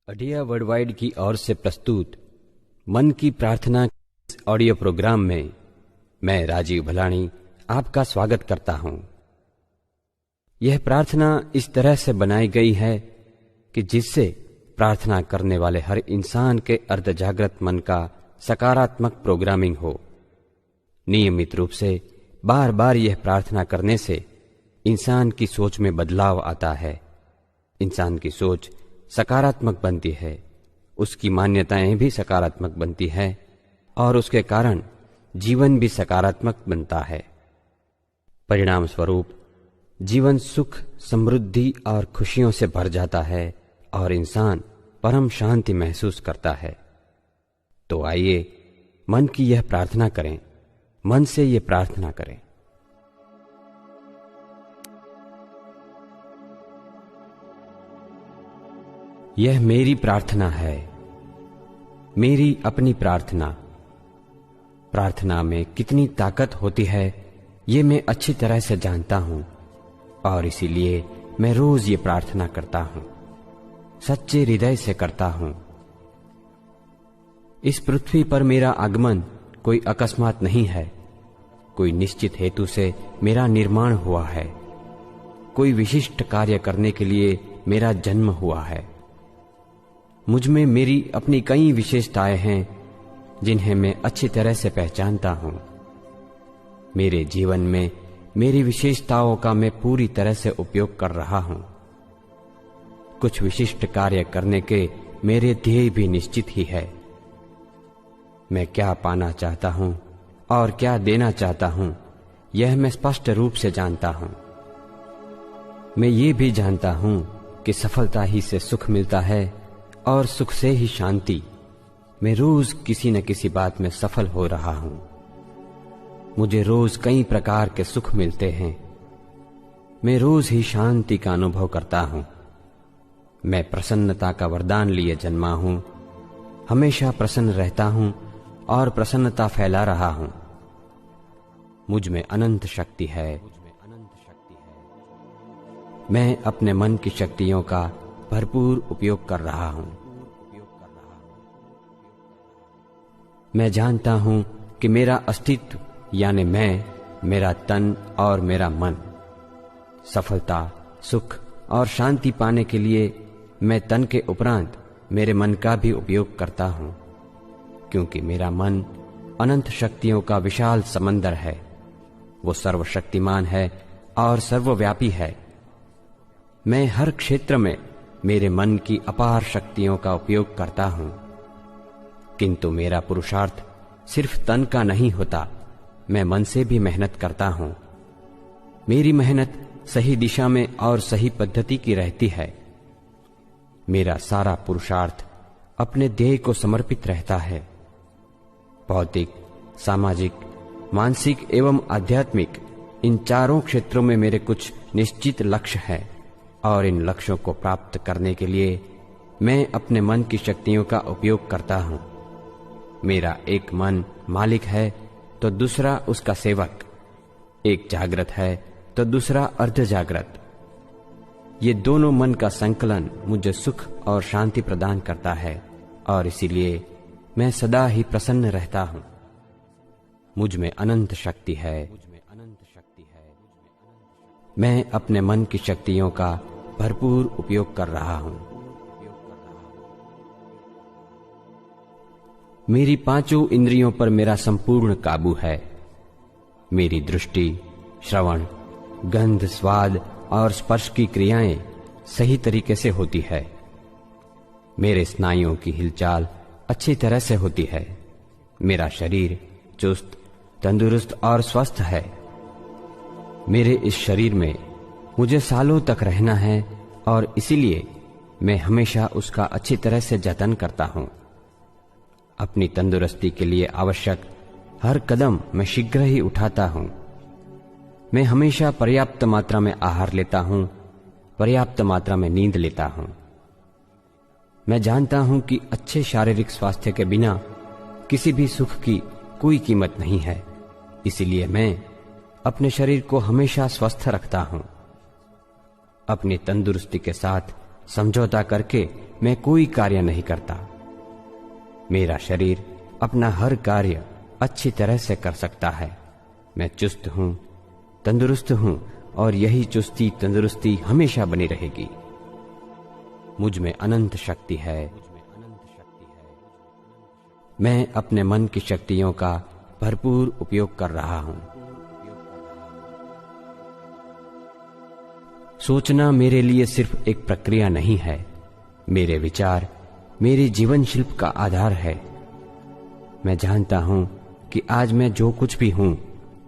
Idea worldwide की ओर से प्रस्तुत मन की प्रार्थना ऑडियो प्रोग्राम में मैं राजीव भलाणी आपका स्वागत करता हूं। यह प्रार्थना इस तरह से बनाई गई है कि जिससे प्रार्थना करने वाले हर इंसान के अर्धजागृत मन का सकारात्मक प्रोग्रामिंग हो। नियमित रूप से बार बार यह प्रार्थना करने से इंसान की सोच में बदलाव आता है। इंसान की सोच सकारात्मक बनती है, उसकी मान्यताएं भी सकारात्मक बनती है और उसके कारण जीवन भी सकारात्मक बनता है। परिणाम स्वरूप जीवन सुख, समृद्धि और खुशियों से भर जाता है और इंसान परम शांति महसूस करता है। तो आइए मन की यह प्रार्थना करें, मन से यह प्रार्थना करें। यह मेरी प्रार्थना है, मेरी अपनी प्रार्थना। प्रार्थना में कितनी ताकत होती है ये मैं अच्छी तरह से जानता हूं और इसीलिए मैं रोज ये प्रार्थना करता हूं, सच्चे हृदय से करता हूं। इस पृथ्वी पर मेरा आगमन कोई अकस्मात नहीं है, कोई निश्चित हेतु से मेरा निर्माण हुआ है। कोई विशिष्ट कार्य करने के लिए मेरा जन्म हुआ है। मुझ में मेरी अपनी कई विशेषताएं हैं जिन्हें मैं अच्छी तरह से पहचानता हूं। मेरे जीवन में मेरी विशेषताओं का मैं पूरी तरह से उपयोग कर रहा हूं। कुछ विशिष्ट कार्य करने के मेरे ध्येय भी निश्चित ही है। मैं क्या पाना चाहता हूं और क्या देना चाहता हूं यह मैं स्पष्ट रूप से जानता हूं। मैं ये भी जानता हूं कि सफलता ही से सुख मिलता है और सुख से ही शांति। मैं रोज किसी न किसी बात में सफल हो रहा हूं। मुझे रोज कई प्रकार के सुख मिलते हैं। मैं रोज ही शांति का अनुभव करता हूं। मैं प्रसन्नता का वरदान लिए जन्मा हूं। हमेशा प्रसन्न रहता हूं और प्रसन्नता फैला रहा हूं। मुझ में अनंत शक्ति है। मैं अपने मन की शक्तियों का भरपूर उपयोग कर रहा हूं। मैं जानता हूं कि मेरा अस्तित्व यानी मैं, मेरा तन और मेरा मन सफलता, सुख और शांति पाने के लिए मैं तन के उपरांत मेरे मन का भी उपयोग करता हूं, क्योंकि मेरा मन अनंत शक्तियों का विशाल समंदर है। वो सर्वशक्तिमान है और सर्वव्यापी है। मैं हर क्षेत्र में मेरे मन की अपार शक्तियों का उपयोग करता हूं, किंतु मेरा पुरुषार्थ सिर्फ तन का नहीं होता। मैं मन से भी मेहनत करता हूं। मेरी मेहनत सही दिशा में और सही पद्धति की रहती है। मेरा सारा पुरुषार्थ अपने ध्येय को समर्पित रहता है। भौतिक, सामाजिक, मानसिक एवं आध्यात्मिक इन चारों क्षेत्रों में मेरे कुछ निश्चित लक्ष्य हैं और इन लक्ष्यों को प्राप्त करने के लिए मैं अपने मन की शक्तियों का उपयोग करता हूं। मेरा एक मन मालिक है तो दूसरा उसका सेवक, एक जागृत है तो दूसरा अर्धजागृत। ये दोनों मन का संकलन मुझे सुख और शांति प्रदान करता है और इसीलिए मैं सदा ही प्रसन्न रहता हूं। मुझ में अनंत शक्ति है। मैं अपने मन की शक्तियों का भरपूर उपयोग कर रहा हूं। मेरी पांचों इंद्रियों पर मेरा संपूर्ण काबू है। मेरी दृष्टि, श्रवण, गंध, स्वाद और स्पर्श की क्रियाएं सही तरीके से होती है। मेरे स्नायुओं की हिलचाल अच्छी तरह से होती है। मेरा शरीर चुस्त, तंदुरुस्त और स्वस्थ है। मेरे इस शरीर में मुझे सालों तक रहना है और इसीलिए मैं हमेशा उसका अच्छी तरह से जतन करता हूं। अपनी तंदुरुस्ती के लिए आवश्यक हर कदम मैं शीघ्र ही उठाता हूं। मैं हमेशा पर्याप्त मात्रा में आहार लेता हूं, पर्याप्त मात्रा में नींद लेता हूं। मैं जानता हूं कि अच्छे शारीरिक स्वास्थ्य के बिना किसी भी सुख की कोई कीमत नहीं है। इसीलिए मैं अपने शरीर को हमेशा स्वस्थ रखता हूं। अपनी तंदुरुस्ती के साथ समझौता करके मैं कोई कार्य नहीं करता। मेरा शरीर अपना हर कार्य अच्छी तरह से कर सकता है। मैं चुस्त हूं, तंदुरुस्त हूं और यही चुस्ती तंदुरुस्ती हमेशा बनी रहेगी। मुझ में अनंत शक्ति है। मैं अपने मन की शक्तियों का भरपूर उपयोग कर रहा हूं। सोचना मेरे लिए सिर्फ एक प्रक्रिया नहीं है। मेरे विचार मेरे जीवन शिल्प का आधार है। मैं जानता हूं कि आज मैं जो कुछ भी हूं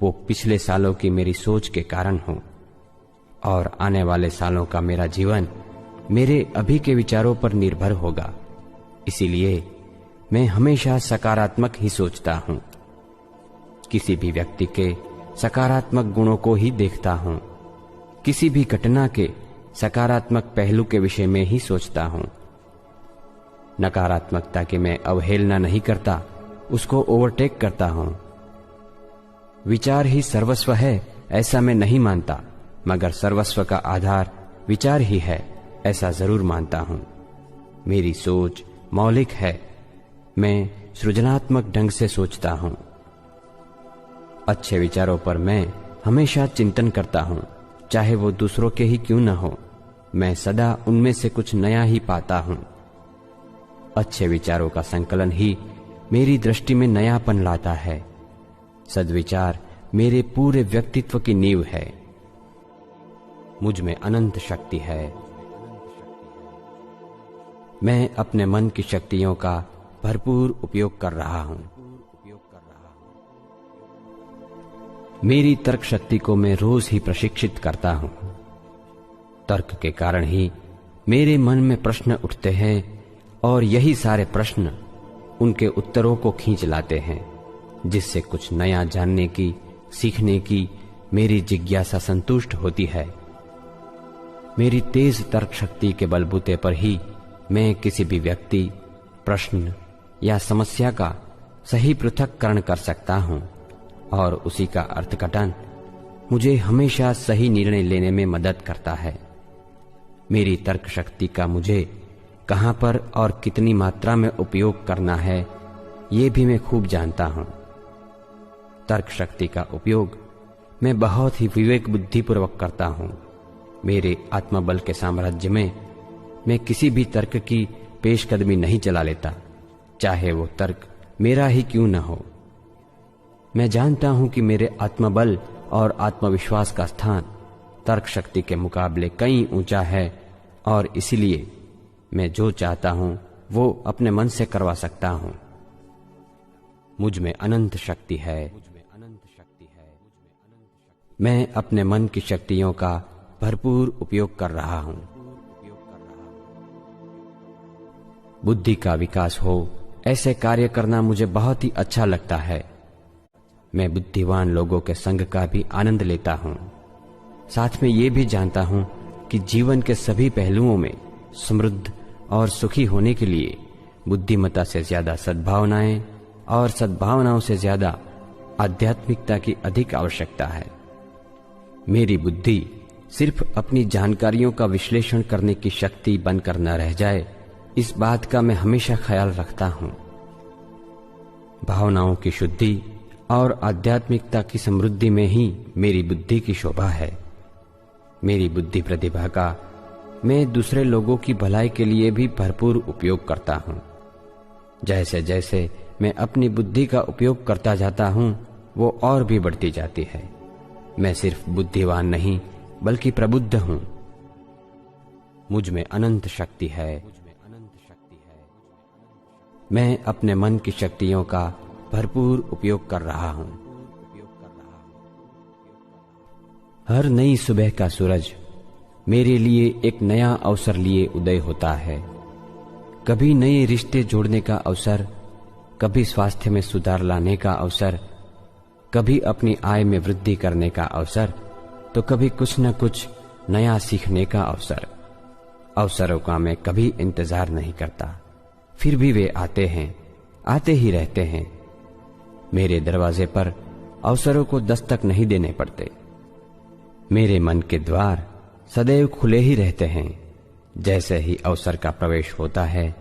वो पिछले सालों की मेरी सोच के कारण हूं और आने वाले सालों का मेरा जीवन मेरे अभी के विचारों पर निर्भर होगा। इसीलिए मैं हमेशा सकारात्मक ही सोचता हूं। किसी भी व्यक्ति के सकारात्मक गुणों को ही देखता हूं। किसी भी घटना के सकारात्मक पहलू के विषय में ही सोचता हूं। नकारात्मकता की मैं अवहेलना नहीं करता, उसको ओवरटेक करता हूं। विचार ही सर्वस्व है ऐसा मैं नहीं मानता, मगर सर्वस्व का आधार विचार ही है ऐसा जरूर मानता हूं। मेरी सोच मौलिक है। मैं सृजनात्मक ढंग से सोचता हूं। अच्छे विचारों पर मैं हमेशा चिंतन करता हूं, चाहे वो दूसरों के ही क्यों न हो। मैं सदा उनमें से कुछ नया ही पाता हूं। अच्छे विचारों का संकलन ही मेरी दृष्टि में नयापन लाता है। सद्विचार मेरे पूरे व्यक्तित्व की नींव है। मुझ में अनंत शक्ति है। मैं अपने मन की शक्तियों का भरपूर उपयोग कर रहा हूं। मेरी तर्क शक्ति को मैं रोज ही प्रशिक्षित करता हूं। तर्क के कारण ही मेरे मन में प्रश्न उठते हैं और यही सारे प्रश्न उनके उत्तरों को खींच लाते हैं, जिससे कुछ नया जानने की, सीखने की मेरी जिज्ञासा संतुष्ट होती है। मेरी तेज तर्क शक्ति के बलबूते पर ही मैं किसी भी व्यक्ति, प्रश्न या समस्या का सही पृथक्करण कर सकता हूं और उसी का अर्थघटन मुझे हमेशा सही निर्णय लेने में मदद करता है। मेरी तर्क शक्ति का मुझे कहां पर और कितनी मात्रा में उपयोग करना है ये भी मैं खूब जानता हूं। तर्क शक्ति का उपयोग मैं बहुत ही विवेक बुद्धिपूर्वक करता हूं। मेरे आत्मबल के साम्राज्य में मैं किसी भी तर्क की पेशकदमी नहीं चला लेता, चाहे वो तर्क मेरा ही क्यों न हो। मैं जानता हूं कि मेरे आत्मबल और आत्मविश्वास का स्थान तर्क शक्ति के मुकाबले कहीं ऊंचा है और इसलिए मैं जो चाहता हूं वो अपने मन से करवा सकता हूं। मुझ में अनंत शक्ति है। मैं अपने मन की शक्तियों का भरपूर उपयोग कर रहा हूं। बुद्धि का विकास हो ऐसे कार्य करना मुझे बहुत ही अच्छा लगता है। मैं बुद्धिमान लोगों के संग का भी आनंद लेता हूं। साथ में ये भी जानता हूं कि जीवन के सभी पहलुओं में समृद्ध और सुखी होने के लिए बुद्धिमत्ता से ज्यादा सद्भावनाएं और सद्भावनाओं से ज्यादा आध्यात्मिकता की अधिक आवश्यकता है। मेरी बुद्धि सिर्फ अपनी जानकारियों का विश्लेषण करने की शक्ति बनकर न रह जाए, इस बात का मैं हमेशा ख्याल रखता हूं। भावनाओं की शुद्धि और आध्यात्मिकता की समृद्धि में ही मेरी बुद्धि की शोभा है। मेरी बुद्धि प्रतिभा का मैं दूसरे लोगों की भलाई के लिए भी भरपूर उपयोग करता हूं। जैसे जैसे मैं अपनी बुद्धि का उपयोग करता जाता हूं, वो और भी बढ़ती जाती है। मैं सिर्फ बुद्धिवान नहीं बल्कि प्रबुद्ध हूं। मुझ में अनंत शक्ति है। मैं अपने मन की शक्तियों का भरपूर उपयोग कर रहा हूं। हर नई सुबह का सूरज मेरे लिए एक नया अवसर लिए उदय होता है। कभी नए रिश्ते जोड़ने का अवसर, कभी स्वास्थ्य में सुधार लाने का अवसर, कभी अपनी आय में वृद्धि करने का अवसर, तो कभी कुछ न कुछ नया सीखने का अवसर। अवसरों का मैं कभी इंतजार नहीं करता, फिर भी वे आते हैं, आते ही रहते हैं। मेरे दरवाजे पर अवसरों को दस्तक नहीं देने पड़ते। मेरे मन के द्वार सदैव खुले ही रहते हैं। जैसे ही अवसर का प्रवेश होता है,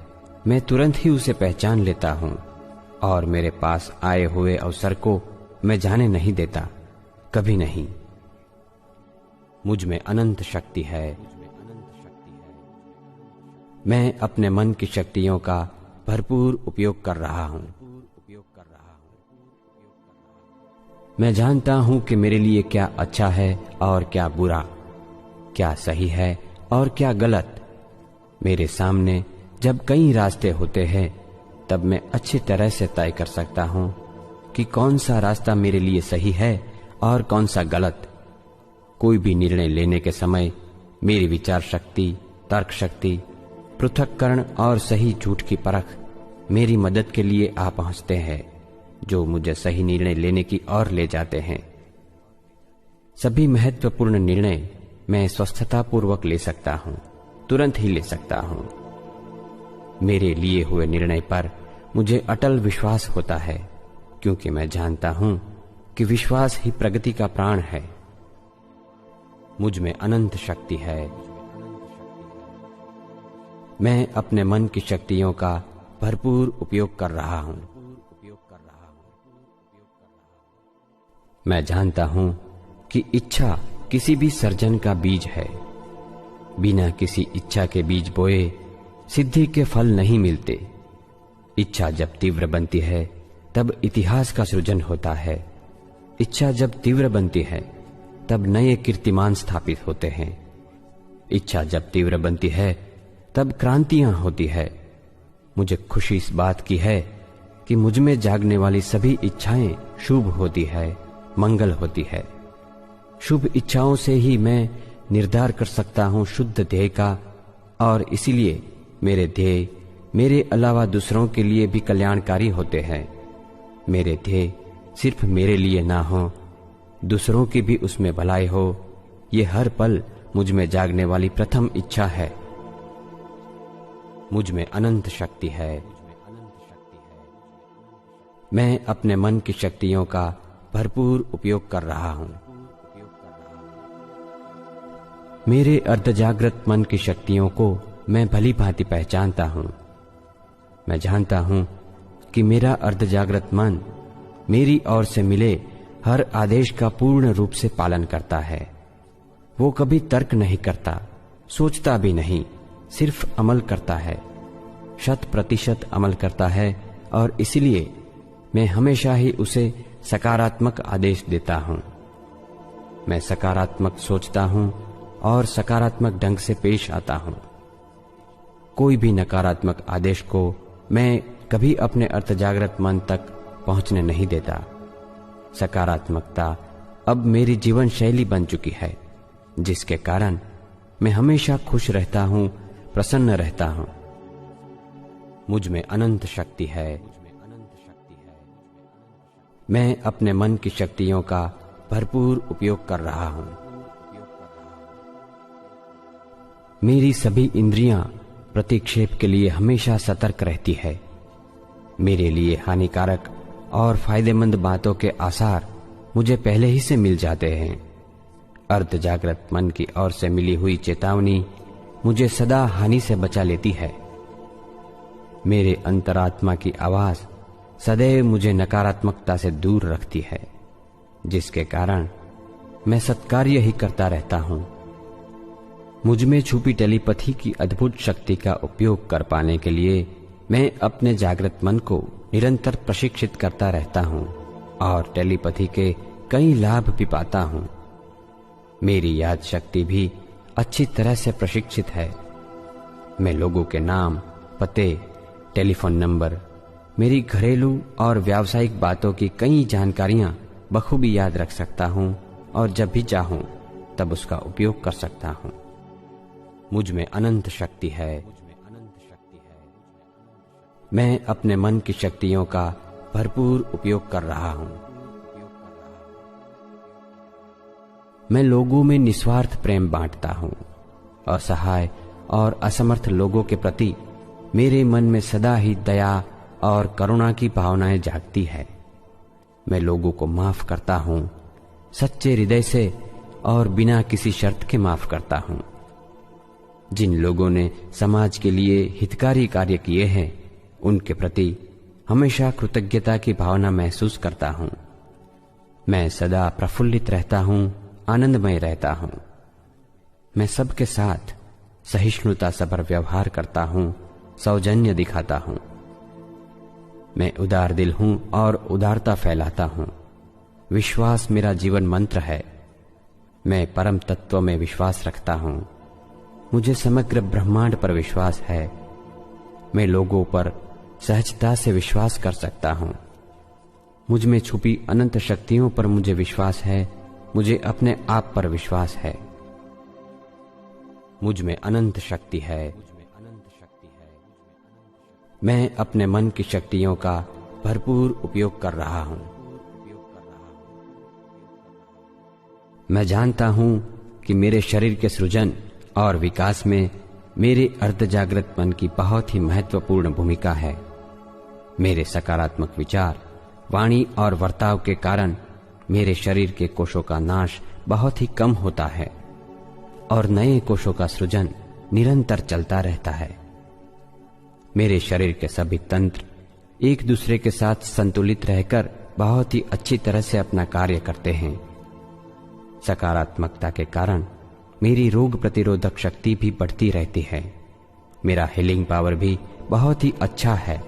मैं तुरंत ही उसे पहचान लेता हूं और मेरे पास आए हुए अवसर को मैं जाने नहीं देता, कभी नहीं। मुझ में अनंत शक्ति है। मैं अपने मन की शक्तियों का भरपूर उपयोग कर रहा हूं। मैं जानता हूं कि मेरे लिए क्या अच्छा है और क्या बुरा, क्या सही है और क्या गलत। मेरे सामने जब कई रास्ते होते हैं, तब मैं अच्छी तरह से तय कर सकता हूं कि कौन सा रास्ता मेरे लिए सही है और कौन सा गलत। कोई भी निर्णय लेने के समय मेरी विचार शक्ति, तर्क शक्ति, पृथक्करण और सही झूठ की परख मेरी मदद के लिए आ पहुंचते हैं, जो मुझे सही निर्णय लेने की ओर ले जाते हैं। सभी महत्वपूर्ण निर्णय मैं स्वस्थता पूर्वक ले सकता हूं, तुरंत ही ले सकता हूं। मेरे लिए हुए निर्णय पर मुझे अटल विश्वास होता है, क्योंकि मैं जानता हूं कि विश्वास ही प्रगति का प्राण है। मुझ में अनंत शक्ति है। मैं अपने मन की शक्तियों का भरपूर उपयोग कर रहा हूं। मैं जानता हूं कि इच्छा किसी भी सर्जन का बीज है। बिना किसी इच्छा के बीज बोए सिद्धि के फल नहीं मिलते। इच्छा जब तीव्र बनती है, तब इतिहास का सृजन होता है। इच्छा जब तीव्र बनती है, तब नए कीर्तिमान स्थापित होते हैं। इच्छा जब तीव्र बनती है, तब क्रांतियां होती है। मुझे खुशी इस बात की है कि मुझ में जागने वाली सभी इच्छाएं शुभ होती है, मंगल होती है। शुभ इच्छाओं से ही मैं निर्धार कर सकता हूं शुद्ध ध्येय का, और इसीलिए मेरे ध्येय मेरे अलावा दूसरों के लिए भी कल्याणकारी होते हैं। मेरे ध्येय सिर्फ मेरे लिए ना हो, दूसरों की भी उसमें भलाई हो, ये हर पल मुझ में जागने वाली प्रथम इच्छा है। मुझ में अनंत शक्ति है। मैं अपने मन की शक्तियों का भरपूर उपयोग कर रहा हूं। मेरे अर्धजागृत मन की शक्तियों को मैं भली भांति पहचानता हूं। मैं जानता हूं कि मेरा अर्धजागृत मन मेरी ओर से मिले हर आदेश का पूर्ण रूप से पालन करता है। वो कभी तर्क नहीं करता, सोचता भी नहीं, सिर्फ अमल करता है, 100% अमल करता है। और इसलिए मैं हमेशा ही उसे सकारात्मक आदेश देता हूं। मैं सकारात्मक सोचता हूं और सकारात्मक ढंग से पेश आता हूं। कोई भी नकारात्मक आदेश को मैं कभी अपने अर्धजागृत मन तक पहुंचने नहीं देता। सकारात्मकता अब मेरी जीवन शैली बन चुकी है, जिसके कारण मैं हमेशा खुश रहता हूं, प्रसन्न रहता हूं। मुझ में अनंत शक्ति है। मैं अपने मन की शक्तियों का भरपूर उपयोग कर रहा हूं। मेरी सभी इंद्रियां प्रतिक्षेप के लिए हमेशा सतर्क रहती है। मेरे लिए हानिकारक और फायदेमंद बातों के आसार मुझे पहले ही से मिल जाते हैं। अर्धजागृत मन की ओर से मिली हुई चेतावनी मुझे सदा हानि से बचा लेती है। मेरे अंतरात्मा की आवाज सदैव मुझे नकारात्मकता से दूर रखती है, जिसके कारण मैं सत्कार्य ही करता रहता हूं। मुझ में छुपी टेलीपैथी की अद्भुत शक्ति का उपयोग कर पाने के लिए मैं अपने जागृत मन को निरंतर प्रशिक्षित करता रहता हूं और टेलीपैथी के कई लाभ भी पाता हूं। मेरी याद शक्ति भी अच्छी तरह से प्रशिक्षित है। मैं लोगों के नाम, पते, टेलीफोन नंबर, मेरी घरेलू और व्यावसायिक बातों की कई जानकारियां बखूबी याद रख सकता हूं और जब भी चाहूं तब उसका उपयोग कर सकता हूं। मुझ में अनंत शक्ति है। मैं अपने मन की शक्तियों का भरपूर उपयोग कर रहा हूं। मैं लोगों में निस्वार्थ प्रेम बांटता हूं। असहाय और असमर्थ लोगों के प्रति मेरे मन में सदा ही दया और करुणा की भावनाएं जागती है। मैं लोगों को माफ करता हूं, सच्चे हृदय से और बिना किसी शर्त के माफ करता हूं। जिन लोगों ने समाज के लिए हितकारी कार्य किए हैं उनके प्रति हमेशा कृतज्ञता की भावना महसूस करता हूँ। मैं सदा प्रफुल्लित रहता हूँ, आनंदमय रहता हूँ। मैं सबके साथ सहिष्णुता से व्यवहार करता हूँ, सौजन्य दिखाता हूँ। मैं उदार दिल हूँ और उदारता फैलाता हूँ। विश्वास मेरा जीवन मंत्र है। मैं परम तत्व में विश्वास रखता हूँ। मुझे समग्र ब्रह्मांड पर विश्वास है। मैं लोगों पर सहजता से विश्वास कर सकता हूँ। मुझ में छुपी अनंत शक्तियों पर मुझे विश्वास है। मुझे अपने आप पर विश्वास है। मुझ में अनंत शक्ति है। मैं अपने मन की शक्तियों का भरपूर उपयोग कर रहा हूं। मैं जानता हूं कि मेरे शरीर के सृजन और विकास में मेरे अर्धजागृत मन की बहुत ही महत्वपूर्ण भूमिका है। मेरे सकारात्मक विचार, वाणी और वर्ताव के कारण मेरे शरीर के कोशों का नाश बहुत ही कम होता है और नए कोशों का सृजन निरंतर चलता रहता है। मेरे शरीर के सभी तंत्र एक दूसरे के साथ संतुलित रहकर बहुत ही अच्छी तरह से अपना कार्य करते हैं। सकारात्मकता के कारण मेरी रोग प्रतिरोधक शक्ति भी बढ़ती रहती है। मेरा हीलिंग पावर भी बहुत ही अच्छा है।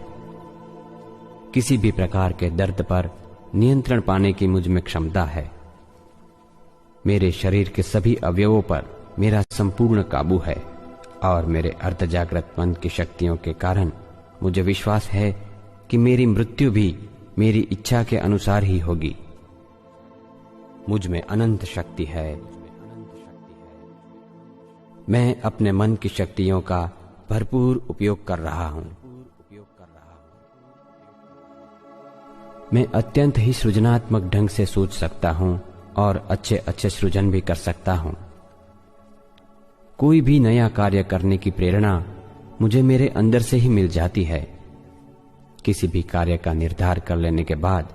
किसी भी प्रकार के दर्द पर नियंत्रण पाने की मुझ में क्षमता है। मेरे शरीर के सभी अवयवों पर मेरा संपूर्ण काबू है और मेरे अर्धजागृत मन की शक्तियों के कारण मुझे विश्वास है कि मेरी मृत्यु भी मेरी इच्छा के अनुसार ही होगी। मुझ में अनंत शक्ति है। मैं अपने मन की शक्तियों का भरपूर उपयोग कर रहा हूं। मैं अत्यंत ही सृजनात्मक ढंग से सोच सकता हूं और अच्छे अच्छे सृजन भी कर सकता हूं। कोई भी नया कार्य करने की प्रेरणा मुझे मेरे अंदर से ही मिल जाती है। किसी भी कार्य का निर्धार कर लेने के बाद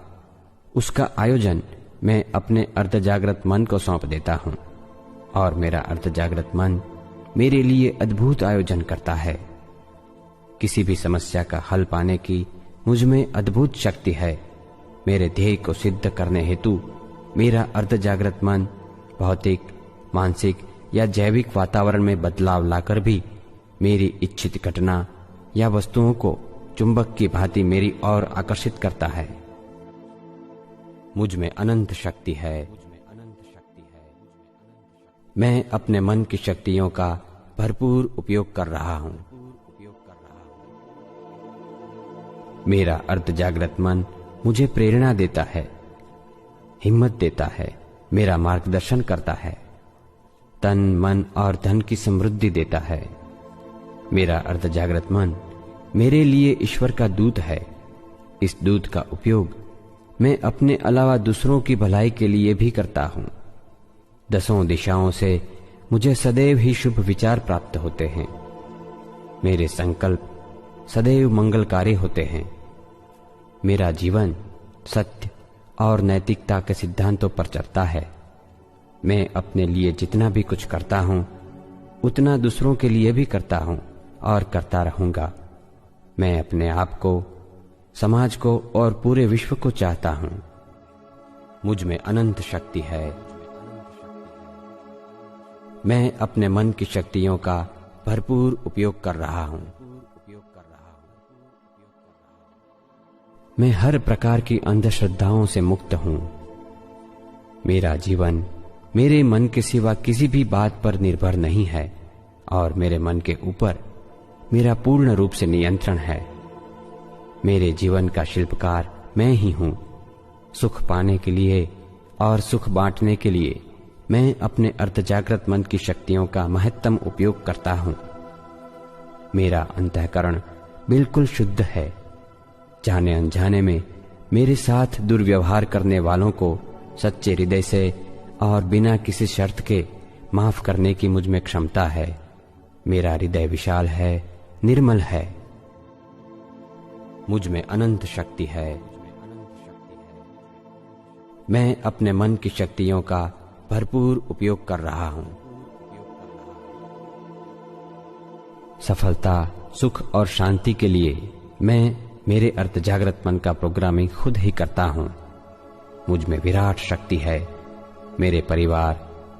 उसका आयोजन मैं अपने अर्धजागृत मन को सौंप देता हूं और मेरा अर्धजागृत मन मेरे लिए अद्भुत आयोजन करता है। किसी भी समस्या का हल पाने की मुझ में अद्भुत शक्ति है। मेरे ध्येय को सिद्ध करने हेतु मेरा अर्धजागृत मन भौतिक, मानसिक या जैविक वातावरण में बदलाव लाकर भी मेरी इच्छित घटना या वस्तुओं को चुंबक की भांति मेरी ओर आकर्षित करता है। मुझ में अनंत शक्ति है। मैं अपने मन की शक्तियों का भरपूर उपयोग कर रहा हूं। मेरा अर्धजागृत मन मुझे प्रेरणा देता है, हिम्मत देता है, मेरा मार्गदर्शन करता है, तन, मन और धन की समृद्धि देता है। मेरा अर्धजागृत मन मेरे लिए ईश्वर का दूत है। इस दूत का उपयोग मैं अपने अलावा दूसरों की भलाई के लिए भी करता हूं। दसों दिशाओं से मुझे सदैव ही शुभ विचार प्राप्त होते हैं। मेरे संकल्प सदैव मंगलकारी होते हैं। मेरा जीवन सत्य और नैतिकता के सिद्धांतों पर चलता है। मैं अपने लिए जितना भी कुछ करता हूं उतना दूसरों के लिए भी करता हूं और करता रहूंगा। मैं अपने आप को, समाज को और पूरे विश्व को चाहता हूं। मुझ में अनंत शक्ति है। मैं अपने मन की शक्तियों का भरपूर उपयोग कर रहा हूं। मैं हर प्रकार की अंधश्रद्धाओं से मुक्त हूं। मेरा जीवन मेरे मन के सिवा किसी भी बात पर निर्भर नहीं है और मेरे मन के ऊपर मेरा पूर्ण रूप से नियंत्रण है। मेरे जीवन का शिल्पकार मैं ही हूं। सुख पाने के लिए और सुख बांटने के लिए मैं अपने अर्धजागृत मन की शक्तियों का महत्तम उपयोग करता हूं। मेरा अंतःकरण बिल्कुल शुद्ध है। जाने अनजाने में मेरे साथ दुर्व्यवहार करने वालों को सच्चे हृदय से और बिना किसी शर्त के माफ करने की मुझ में क्षमता है। मेरा हृदय विशाल है, निर्मल है। मुझ में अनंत शक्ति है। मैं अपने मन की शक्तियों का भरपूर उपयोग कर रहा हूं। सफलता, सुख और शांति के लिए मैं मेरे अर्ध जागृत मन का प्रोग्रामिंग खुद ही करता हूँ। मुझ में विराट शक्ति है। मेरे परिवार,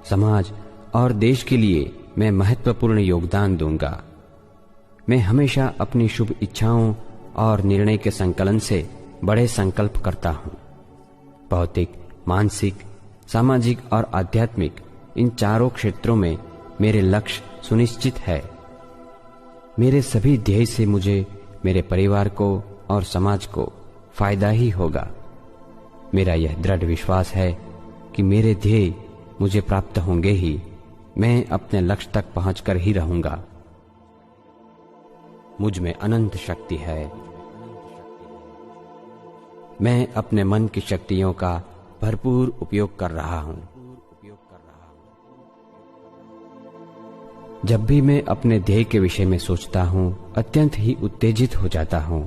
समाज और देश के लिए मैं महत्वपूर्ण योगदान दूंगा। मैं हमेशा अपनी शुभ इच्छाओं और निर्णय के संकलन से बड़े संकल्प करता हूँ। भौतिक, मानसिक, सामाजिक और आध्यात्मिक इन चारों क्षेत्रों में मेरे लक्ष्य सुनिश्चित है। मेरे सभी ध्येय से मुझे, मेरे परिवार को और समाज को फायदा ही होगा। मेरा यह दृढ़ विश्वास है कि मेरे ध्येय मुझे प्राप्त होंगे ही। मैं अपने लक्ष्य तक पहुंचकर ही रहूंगा। मुझ में अनंत शक्ति है। मैं अपने मन की शक्तियों का भरपूर उपयोग कर रहा हूं। जब भी मैं अपने ध्येय के विषय में सोचता हूं, अत्यंत ही उत्तेजित हो जाता हूं।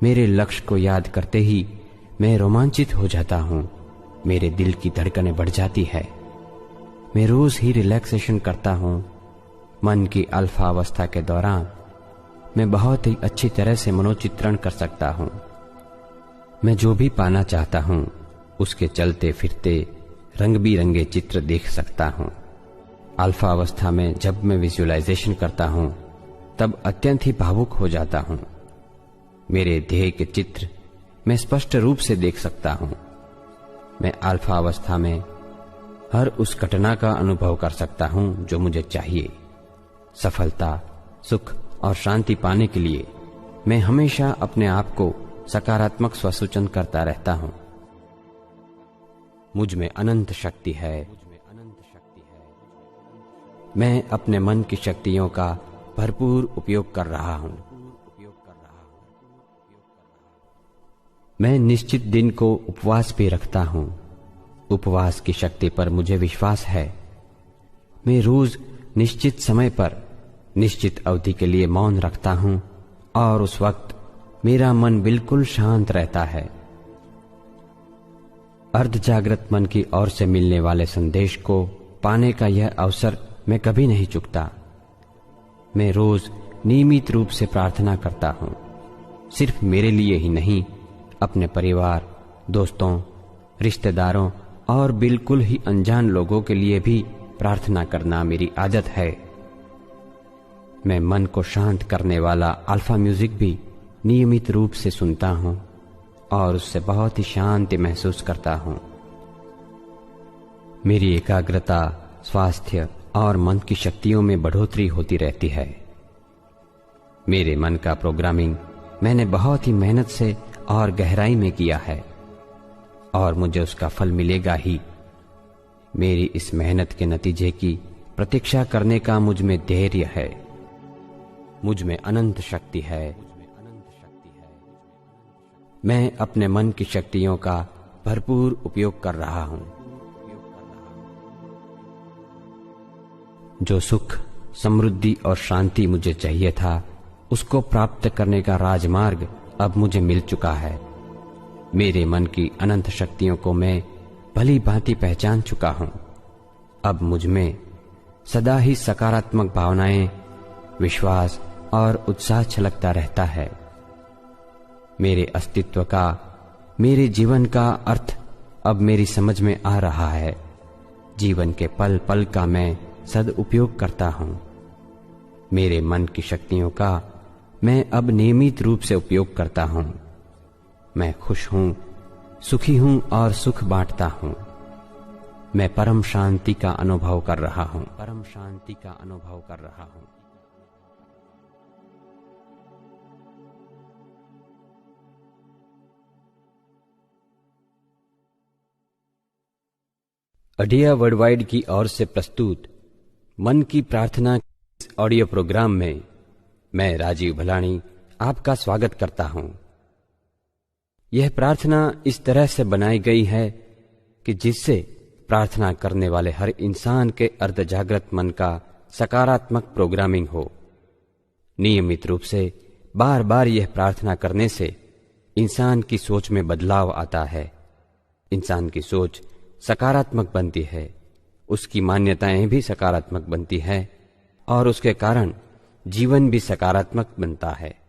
मेरे लक्ष्य को याद करते ही मैं रोमांचित हो जाता हूं। मेरे दिल की धड़कनें बढ़ जाती है। मैं रोज ही रिलैक्सेशन करता हूं। मन की अल्फा अवस्था के दौरान मैं बहुत ही अच्छी तरह से मनोचित्रण कर सकता हूं। मैं जो भी पाना चाहता हूं, उसके चलते फिरते रंग बिरंगे चित्र देख सकता हूं। अल्फा अवस्था में जब मैं विजुअलाइजेशन करता हूं, तब अत्यंत ही भावुक हो जाता हूं। मेरे ध्येय के चित्र मैं स्पष्ट रूप से देख सकता हूं। मैं अल्फा अवस्था में हर उस घटना का अनुभव कर सकता हूं जो मुझे चाहिए। सफलता, सुख और शांति पाने के लिए मैं हमेशा अपने आप को सकारात्मक स्वसूचन करता रहता हूं। मुझ में अनंत शक्ति है। मैं अपने मन की शक्तियों का भरपूर उपयोग कर रहा हूं। मैं निश्चित दिन को उपवास भी रखता हूं। उपवास की शक्ति पर मुझे विश्वास है। मैं रोज निश्चित समय पर निश्चित अवधि के लिए मौन रखता हूं और उस वक्त मेरा मन बिल्कुल शांत रहता है। अर्ध जागृत मन की ओर से मिलने वाले संदेश को पाने का यह अवसर मैं कभी नहीं चूकता। मैं रोज नियमित रूप से प्रार्थना करता हूं। सिर्फ मेरे लिए ही नहीं, अपने परिवार, दोस्तों, रिश्तेदारों और बिल्कुल ही अनजान लोगों के लिए भी प्रार्थना करना मेरी आदत है। मैं मन को शांत करने वाला अल्फा म्यूजिक भी नियमित रूप से सुनता हूं और उससे बहुत ही शांति महसूस करता हूं। मेरी एकाग्रता, स्वास्थ्य और मन की शक्तियों में बढ़ोतरी होती रहती है। मेरे मन का प्रोग्रामिंग मैंने बहुत ही मेहनत से और गहराई में किया है और मुझे उसका फल मिलेगा ही। मेरी इस मेहनत के नतीजे की प्रतीक्षा करने का मुझ में धैर्य है। मुझ में अनंत शक्ति है। मैं अपने मन की शक्तियों का भरपूर उपयोग कर रहा हूं। जो सुख, समृद्धि और शांति मुझे चाहिए था, उसको प्राप्त करने का राजमार्ग अब मुझे मिल चुका है। मेरे मन की अनंत शक्तियों को मैं भली भांति पहचान चुका हूं। अब मुझ में सदा ही सकारात्मक भावनाएं, विश्वास और उत्साह छलकता रहता है। मेरे अस्तित्व का, मेरे जीवन का अर्थ अब मेरी समझ में आ रहा है। जीवन के पल पल का मैं सदउपयोग करता हूं। मेरे मन की शक्तियों का मैं अब नियमित रूप से उपयोग करता हूं। मैं खुश हूं, सुखी हूं और सुख बांटता हूं। मैं परम शांति का अनुभव कर रहा हूं। परम शांति का अनुभव कर रहा हूं। अडिया वर्ल्डवाइड की ओर से प्रस्तुत मन की प्रार्थना ऑडियो प्रोग्राम में मैं राजीव भलाणी आपका स्वागत करता हूं। यह प्रार्थना इस तरह से बनाई गई है कि जिससे प्रार्थना करने वाले हर इंसान के अर्ध जागृत मन का सकारात्मक प्रोग्रामिंग हो। नियमित रूप से बार बार यह प्रार्थना करने से इंसान की सोच में बदलाव आता है। इंसान की सोच सकारात्मक बनती है, उसकी मान्यताएं भी सकारात्मक बनती है और उसके कारण जीवन भी सकारात्मक बनता है।